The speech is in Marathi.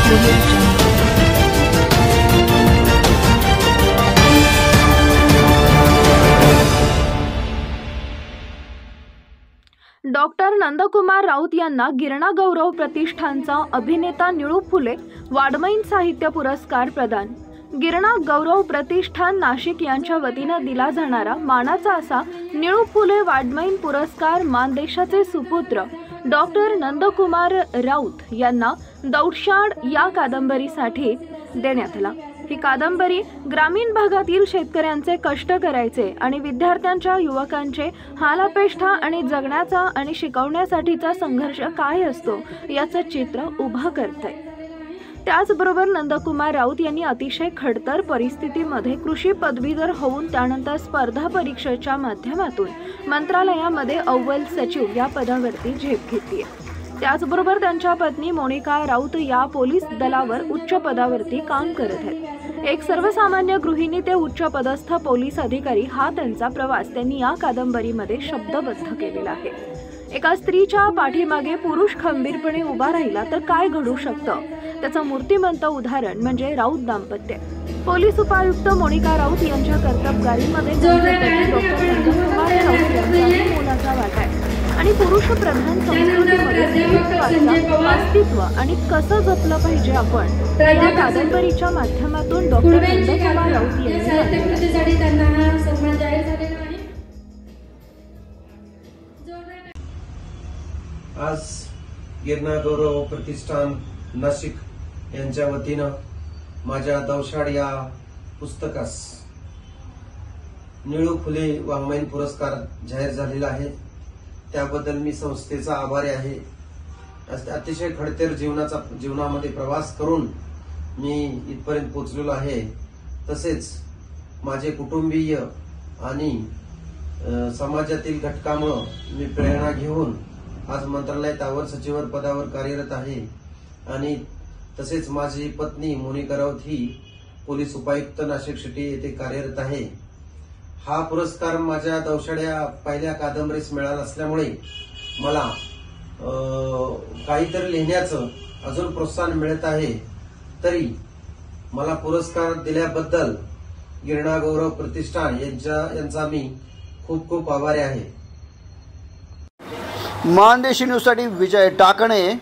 डॉक्टर नंदकुमार राऊत यांना गिरणा गौरव प्रतिष्ठानचा अभिनेता निळू फुले वाङ्मयीन साहित्य पुरस्कार प्रदान। गिरणा गौरव प्रतिष्ठान नाशिक यांच्या वतीने दिला जाणारा मानाचा असा निळू फुले वाङ्मयीन पुरस्कार मानदेशाचे सुपुत्र डॉक्टर नंदकुमार राऊत यांना दौडशाड या कादंबरीसाठी देण्यात आला। ही कादंबरी ग्रामीण भागातील शेतकऱ्यांचे कष्ट करायचे आणि विद्यार्थ्यांच्या युवकांचे हालापेष्टा आणि जगण्याचा आणि शिकवण्यासाठीचा संघर्ष काय असतो याचं चित्र उभा करते। त्याचबरोबर नंदकुमार राऊत यांनी अतिशय खडतर परिस्थितीमध्ये कृषी पदवीधर होऊन त्यानंतर स्पर्धा परीक्षेच्या माध्यमातून मंत्रालयामध्ये अव्वल सचिव या पदावरती झेप घेतली आहे। त्याचबरोबर त्यांच्या पत्नी मोनिका राऊत या पोलीस दलावर उच्च पदावरती काम करत आहेत। एक सर्वसामान्य गृहिणी ते उच्च पदस्थ पोलीस अधिकारी हा त्यांचा प्रवास त्यांनी या कादंबरीमध्ये शब्दबद्ध केलेला आहे। एका स्त्रीच्या पाठीमागे पुरुष खंबीरपणे उभा राहिला तर काय घडू शकतं त्याचं मूर्तिमंत उदाहरण म्हणजे राऊत दाम्पत्य। पोलीस उपायुक्त मोनिका राऊत यांच्या कर्तबगारीमध्ये डॉक्टर नंदकुमार राऊत यांचा मोलाचा वाटा आहे आणि पुरुष प्रधान संस्कृतीमध्ये स्त्रीत्वाचं अस्तित्व आणि कसं जपलं पाहिजे आपण या कादंबरीच्या माध्यमातून डॉक्टर नंदकुमार राऊत यांनी आज गिरणा गौरव प्रतिष्ठान नाशिक यांच्या वतीनं माझ्या दौशाड या पुस्तकास निळू फुले वाङ्मयीन पुरस्कार जाहीर झालेला आहे। त्याबद्दल मी संस्थेचा आभारी आहे। अतिशय खडतर जीवनामध्ये प्रवास करून मी इथपर्यंत पोहोचलेलो आहे। तसेच माझे कुटुंबीय आणि समाजातील घटकामुळे मी प्रेरणा घेऊन आज मंत्रालयात अव्वल सचिव पदावर कार्यरत आहे आणि तसेच माझी पत्नी मोनिका राऊत ही पोलीस उपायुक्त नाशिक सिटी येथे कार्यरत आहे। हा पुरस्कार माझ्या दौशाड्या पहिल्या कादंबरीस मिळाला असल्यामुळे मला काहीतरी लिहिण्याचं अजून प्रोत्साहन मिळत आहे। तरी मला पुरस्कार दिल्याबद्दल गिरणा गौरव प्रतिष्ठान यांचा मी खूप खूप आभारी आहे। मानदेश न्यूजसाठी विजय टाकणे,